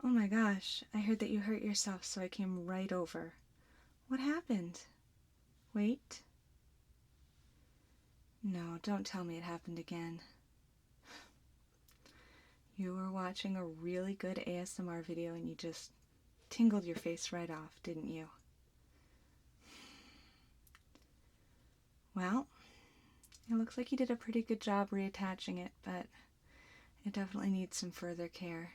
Oh my gosh, I heard that you hurt yourself, so I came right over. What happened? Wait. No, don't tell me it happened again. You were watching a really good ASMR video and you just tingled your face right off, didn't you? Well, it looks like you did a pretty good job reattaching it, but it definitely needs some further care.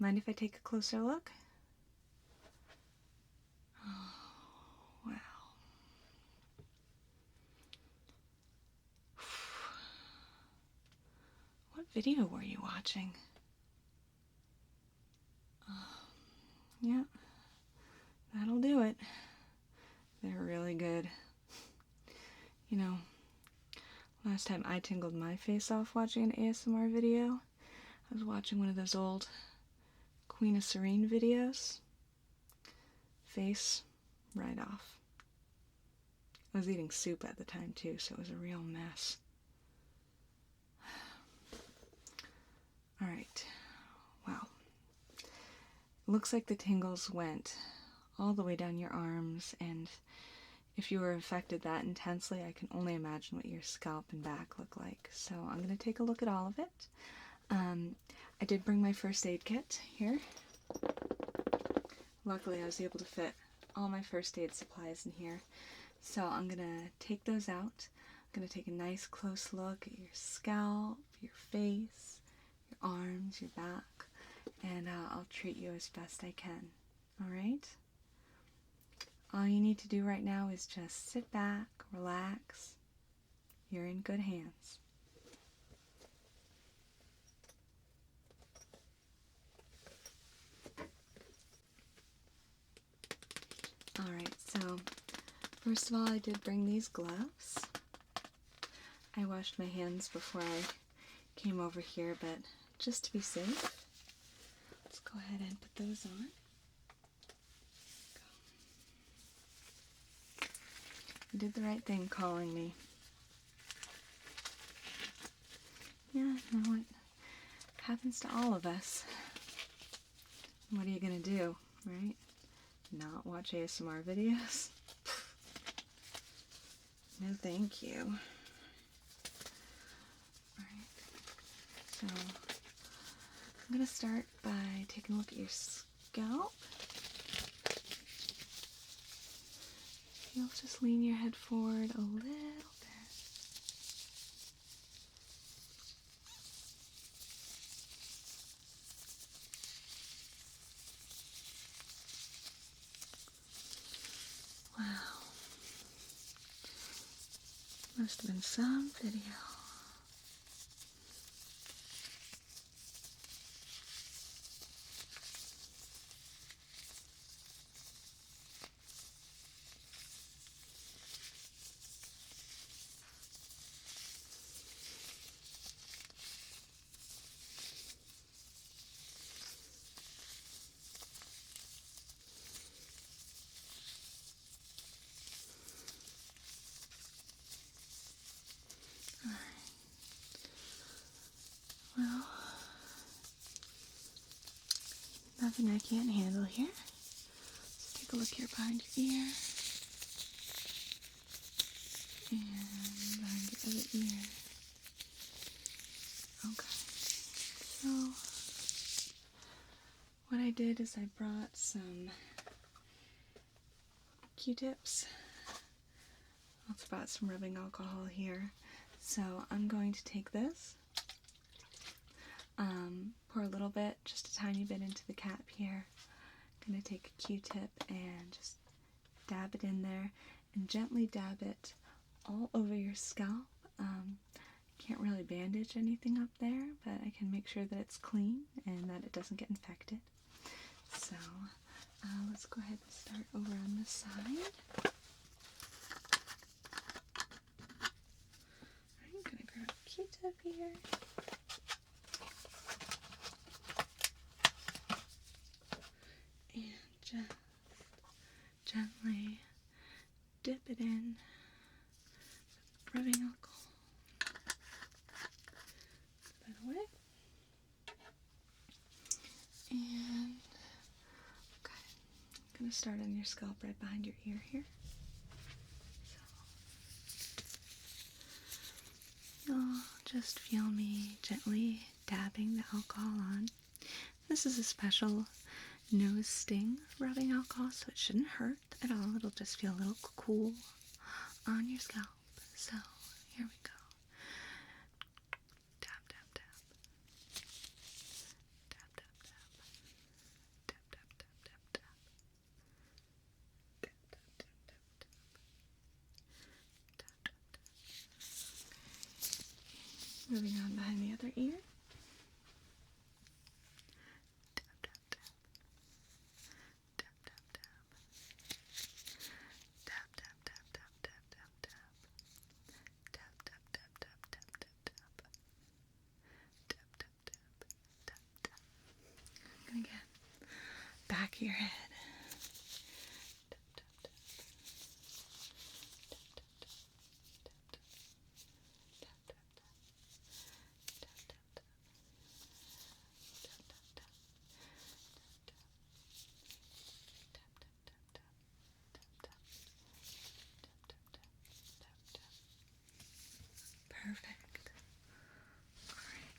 Mind if I take a closer look? Oh, wow. What video were you watching? Yeah, that'll do it. They're really good. You know, last time I tingled my face off watching an ASMR video, I was watching one of those old Queen of Serene videos. Face right off. I was eating soup at the time too, so it was a real mess. Alright, wow. Looks like the tingles went all the way down your arms, and if you were affected that intensely, I can only imagine what your scalp and back look like. So I'm going to take a look at all of it. I did bring my first aid kit here. Luckily, I was able to fit all my first aid supplies in here. So I'm going to take those out. I'm going to take a nice close look at your scalp, your face, your arms, your back, and I'll treat you as best I can. Alright? All you need to do right now is just sit back, relax. You're in good hands. Alright, so first of all, I did bring these gloves. I washed my hands before I came over here, but just to be safe, let's go ahead and put those on. You did the right thing calling me. Yeah, you know what? Happens to all of us. What are you gonna do, right? Not watch ASMR videos? No, thank you. Alright, so I'm gonna start by taking a look at your scalp. You'll just lean your head forward a little bit. Wow. Must have been some video. Well, nothing I can't handle here. Let's take a look here behind your ear. And behind your other ear. Okay. So, what I did is I brought some Q-tips. Also brought some rubbing alcohol here. So I'm going to take this, pour a little bit, just a tiny bit into the cap here. I'm going to take a Q-tip and just dab it in there and gently dab it all over your scalp. Can't really bandage anything up there, but I can make sure that it's clean and that it doesn't get infected. So let's go ahead and start over on this side. I'm going to grab a Q-tip here. And just gently dip it in with rubbing alcohol. Put that away. And okay, I'm gonna start on your scalp right behind your ear here. So, just feel me gently dabbing the alcohol on. This is a special nose sting rubbing alcohol, so it shouldn't hurt at all. It'll just feel a little cool on your scalp. So here we go. Tap, tap, tap. Tap, tap, tap. Tap, tap, tap, tap, tap. Tap, tap, tap, tap, tap. Tap, tap, tap. Moving on behind the other ear. Again, back of your head. Perfect. Alright.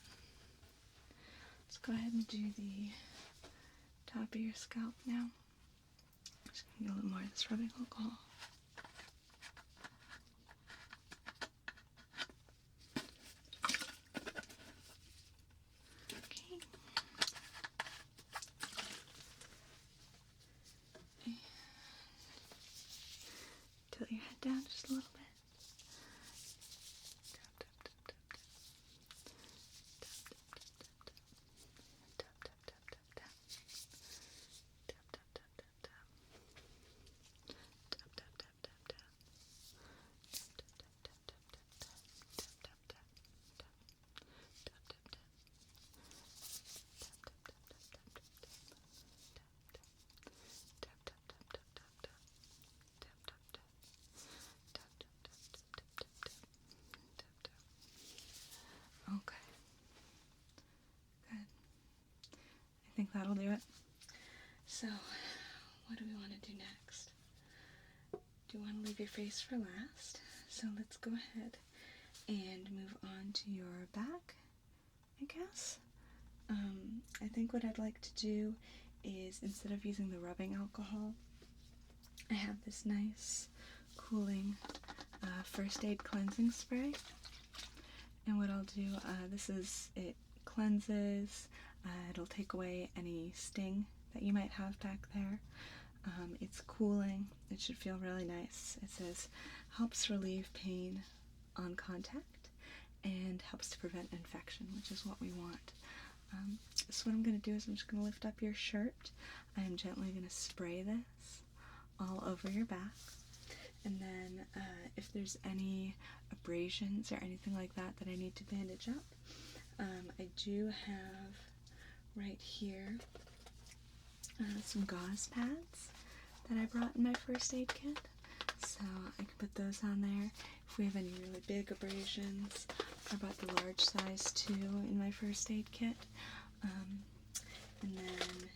Let's go ahead and do the top of your scalp now. Just gonna get a little more of this rubbing alcohol. Okay. And tilt your head down just a little bit. Okay. Good. I think that'll do it. So, what do we want to do next? Do you want to leave your face for last? So let's go ahead and move on to your back, I guess. I think what I'd like to do is, instead of using the rubbing alcohol, I have this nice cooling first aid cleansing spray. And what I'll do, it cleanses, it'll take away any sting that you might have back there. It's cooling, it should feel really nice. It says, helps relieve pain on contact and helps to prevent infection, which is what we want. So what I'm going to do is I'm just going to lift up your shirt. I am gently going to spray this all over your back. And then if there's any abrasions or anything like that that I need to bandage up, I do have right here some gauze pads that I brought in my first aid kit. So I can put those on there. If we have any really big abrasions, I brought the large size too in my first aid kit. And then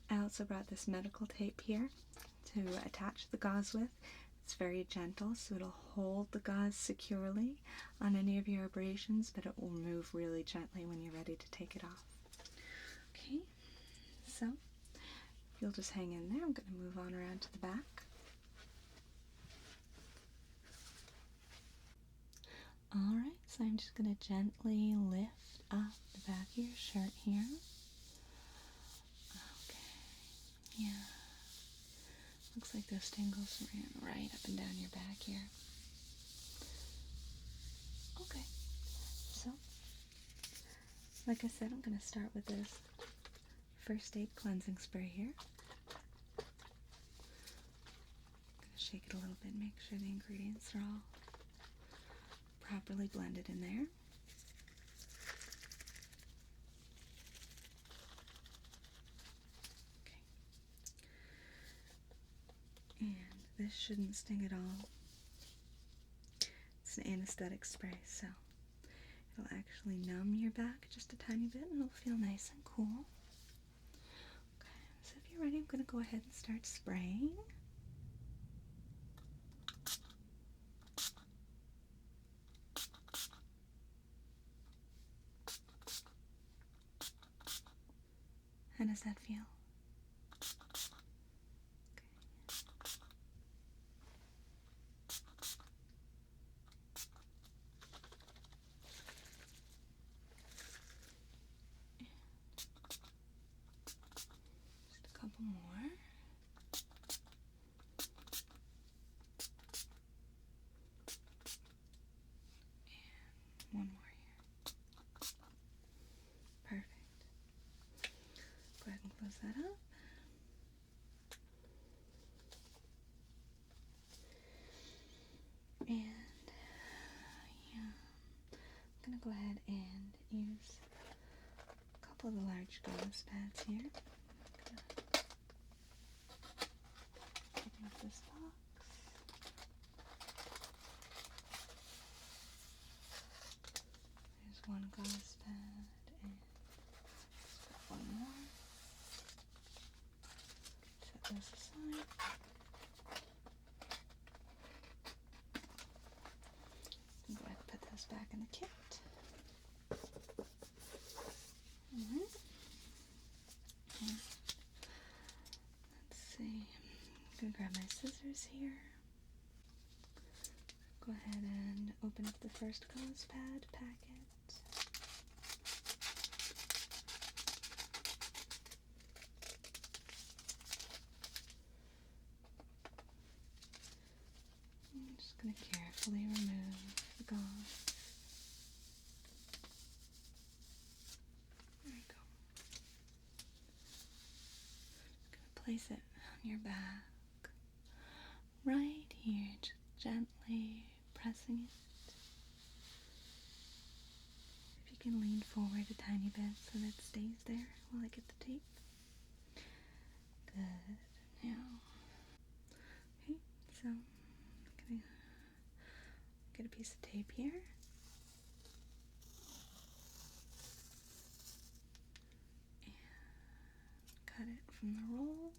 I also brought this medical tape here to attach the gauze with. It's very gentle, so it'll hold the gauze securely on any of your abrasions, but it will move really gently when you're ready to take it off. Okay, so if you'll just hang in there, I'm going to move on around to the back. Alright, so I'm just going to gently lift up the back of your shirt here. Okay, yeah. Looks like those tingles ran right up and down your back here. Okay, so, like I said, I'm going to start with this first aid cleansing spray here. I'm going to shake it a little bit, make sure the ingredients are all properly blended in there. Okay. And this shouldn't sting at all. It's an anesthetic spray, so it'll actually numb your back just a tiny bit and it'll feel nice and cool. you're ready, I'm going to go ahead and start spraying. How does that feel? Just a couple more. And one more here. Perfect. Go ahead and close that up. And yeah, I'm going to go ahead and use a couple of the large gauze pads here. Open up this box. There's one gauze pad and one more. Set this aside. Go ahead and put this back in the kit. Alright. Let's see. I'm going to grab my scissors here. Go ahead and open up the first gauze pad packet. I'm just going to carefully remove the gauze. There we go. Just going to place it on your back. Right here, just gently pressing it. If you can lean forward a tiny bit so that it stays there while I get the tape. Good. Now, okay, so I'm gonna get a piece of tape here. And cut it from the roll.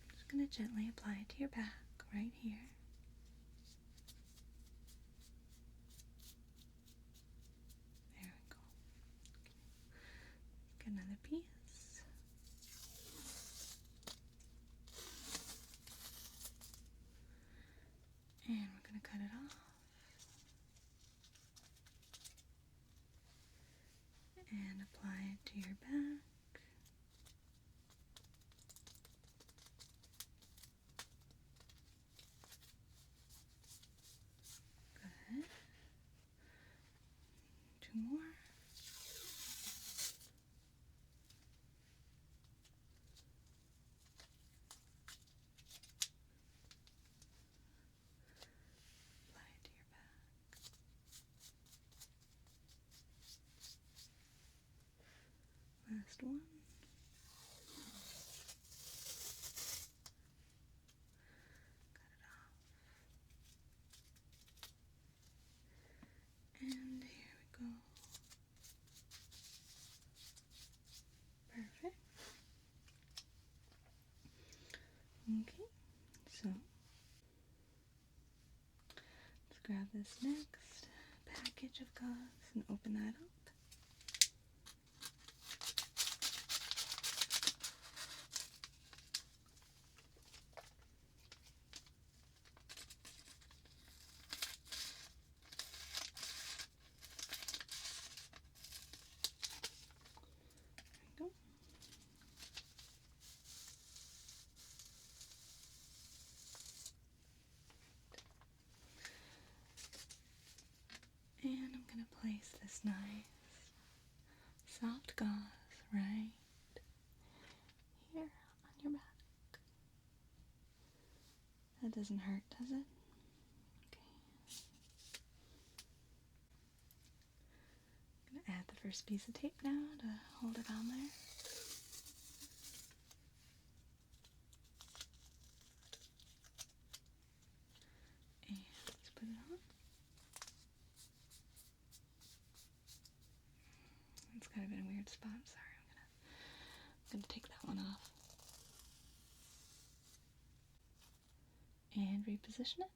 I'm just gonna gently apply it to your back right here. There we go. Okay. Get another piece. And we're going to cut it off. And apply it to your back. Good. Two more. Apply it to your back. Last one. Cut it off. And here we go. Perfect. Okay, so let's grab this next package of gauze and open that up. There we go. And I'm going to place this nice soft gauze right here on your back. That doesn't hurt, does it? Okay. I'm going to add the first piece of tape now to hold it on there. And let's put it on. It's kind of in a weird spot. Sorry, I'm gonna take that one off. And reposition it.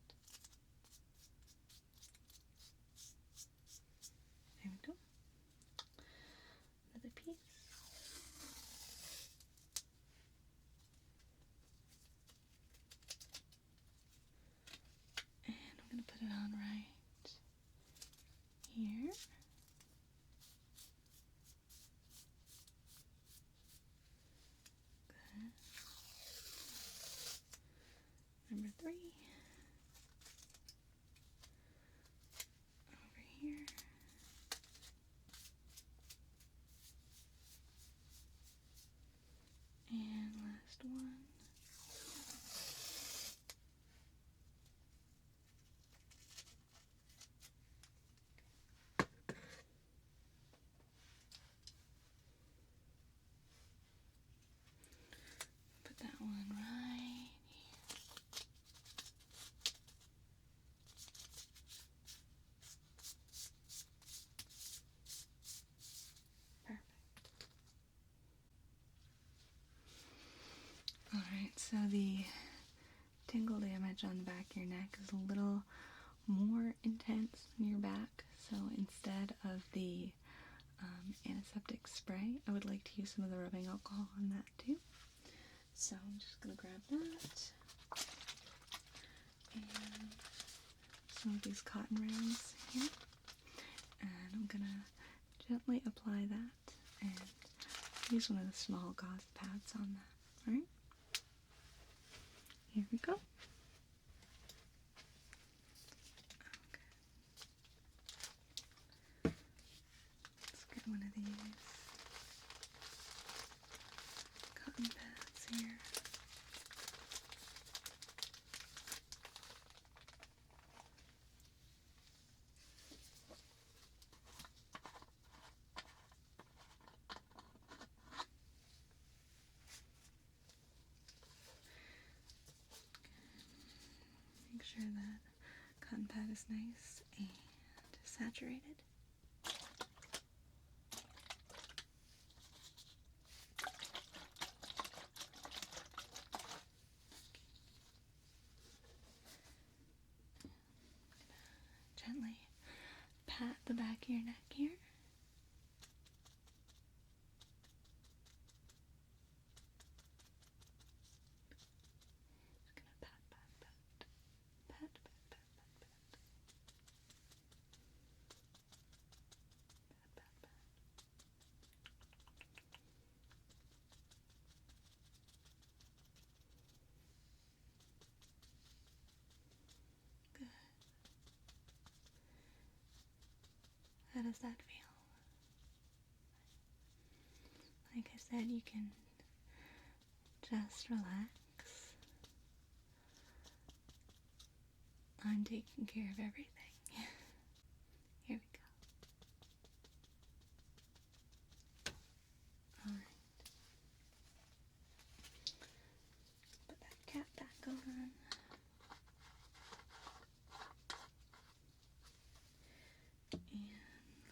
There we go. Another piece. And I'm going to put it on right here. Good. Number 3. Over here. And last one. Put that one right here. Perfect. Alright, so the tingle damage on the back of your neck is a little more intense than your back, so instead of the antiseptic spray, I would like to use some of the rubbing alcohol on that too. So I'm just going to grab that and some of these cotton rounds here, and I'm going to gently apply that and use one of the small gauze pads on that. Alright, here we go. One of these cotton pads here. Make sure that cotton pad is nice and saturated. Gently pat the back of your neck here. Just gonna pat, pat, pat, pat, pat, pat, pat, pat, pat, pat, pat. Good. How does that feel? Like I said, you can just relax. I'm taking care of everything. Here we go. Alright. Put that cap back on. And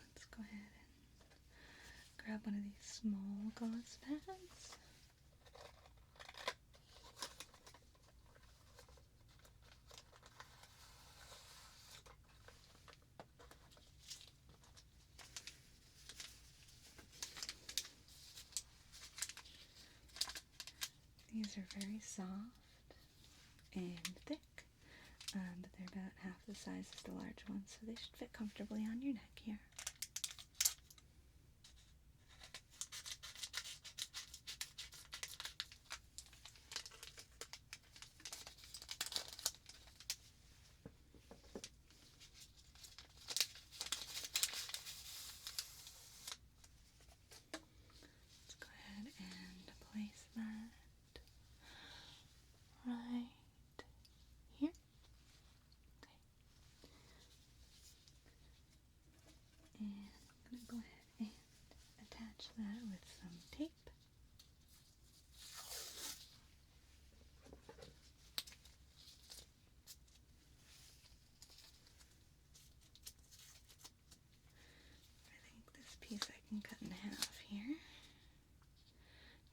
let's go ahead and grab one of these small gauze pads. These are very soft and thick, but they're about half the size as the large ones, so they should fit comfortably on your neck here. Let's go ahead and place that right here. Okay. And I'm going to go ahead and attach that with some tape. I think this piece I can cut in half here.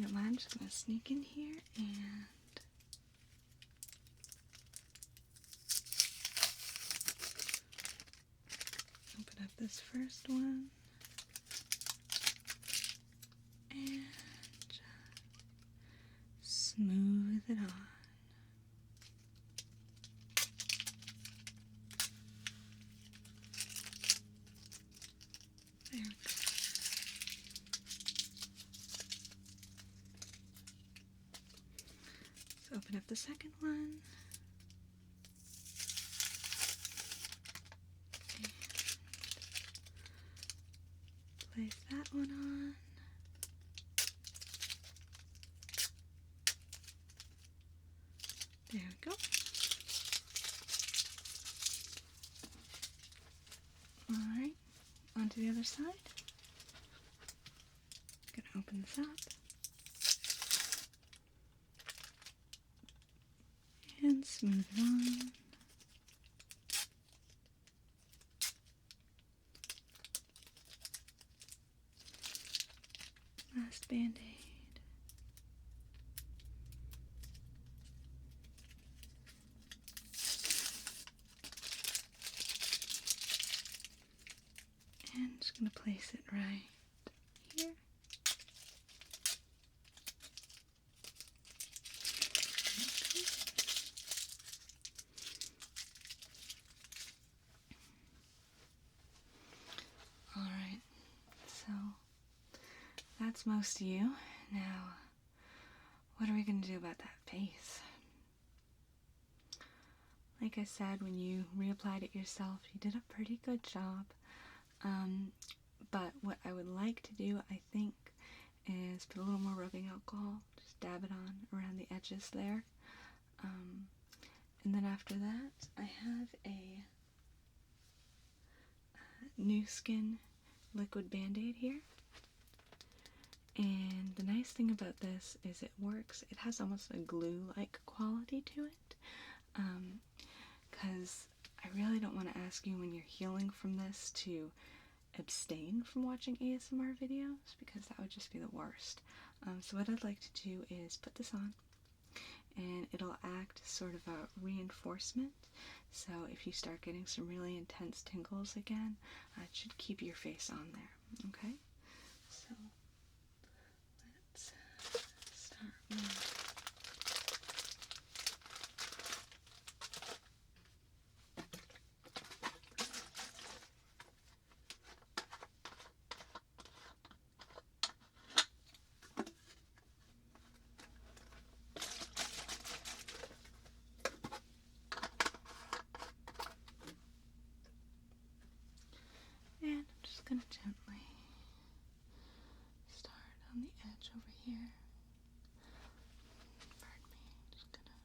you don't mind, I'm just going to sneak in here and open up this first one and just smooth it on. There we go. Let's open up the second one. And place that one on. There we go. Alright, onto the other side. Gonna open this up. And smooth it on. Last Band-Aid. And just going to place it right here. Alright, so that's most of you. Now, what are we going to do about that face? Like I said, when you reapplied it yourself, you did a pretty good job. But what I would like to do, I think, is put a little more rubbing alcohol. Just dab it on around the edges there. And then after that, I have a New Skin liquid Band-Aid here. And the nice thing about this is it works. It has almost a glue-like quality to it. Because I really don't want to ask you when you're healing from this to abstain from watching ASMR videos, because that would just be the worst. So what I'd like to do is put this on, and it'll act as sort of a reinforcement. So if you start getting some really intense tingles again, it should keep your face on there. Okay? So let's start with going to gently start on the edge over here. Pardon me, just gonna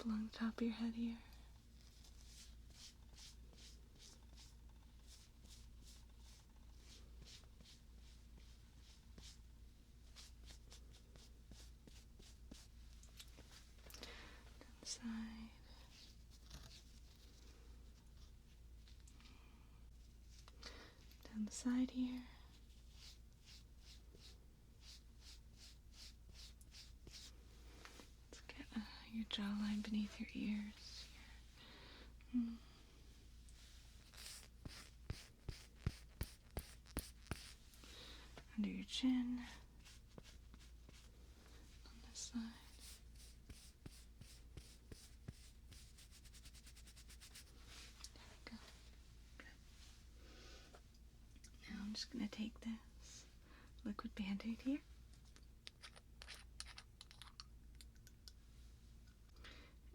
along the top of your head here. Side. Down the side here. Let's get your jawline beneath your ears here. Under your chin. On this side. I'm just going to take this liquid Band-Aid here.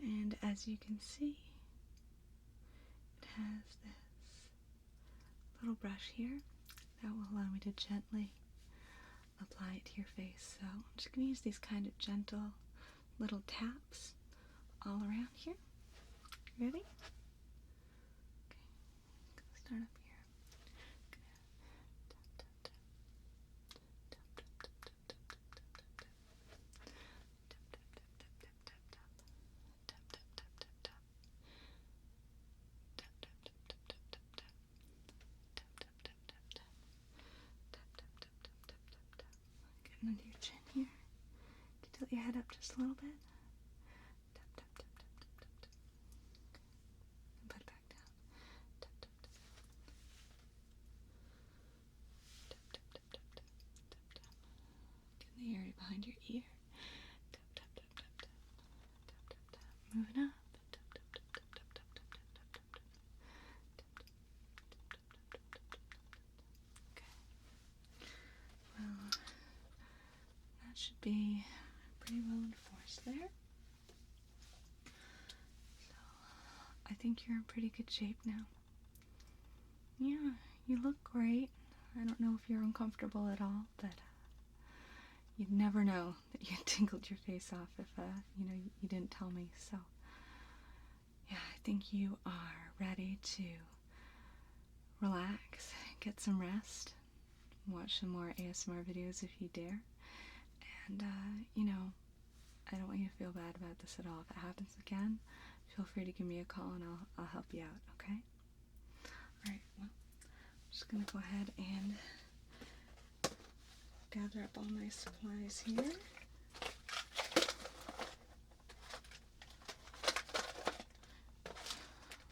And as you can see, it has this little brush here that will allow me to gently apply it to your face. So I'm just going to use these kind of gentle little taps all around here. Ready? Okay, start up here. getting under your chin here. Can you tilt your head up just a little bit? Tap, tap, tap, tap, tap, tap, tap. And put it back down. Tap, tap, tap. Tap, tap, tap, tap, tap, tap, tap. Getting the area behind your ear. Tap, tap, tap, tap, tap. Tap, tap, tap. Moving up. Tap, tap, tap, tap, tap, tap, tap, tap, tap, tap, tap. Okay. Well, that should be pretty well enforced there. So, I think you're in pretty good shape now. Yeah, you look great. I don't know if you're uncomfortable at all, but you'd never know that you tingled your face off if, you didn't tell me. So, yeah, I think you are ready to relax, get some rest, watch some more ASMR videos if you dare. And, I don't want you to feel bad about this at all. If it happens again, feel free to give me a call and I'll help you out, okay? Alright, well, I'm just going to go ahead and gather up all my supplies here.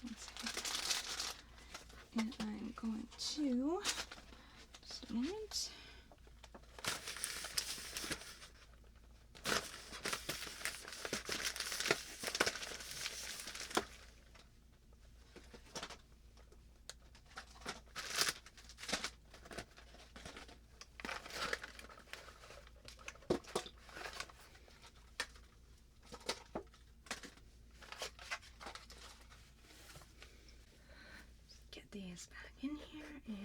Let's see. And I'm going to, just a moment. Get these back in here and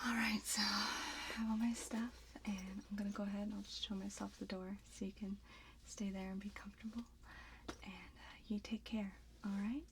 alright, so I have all my stuff and I'm gonna go ahead and I'll just show myself the door so you can stay there and be comfortable, and you take care, alright?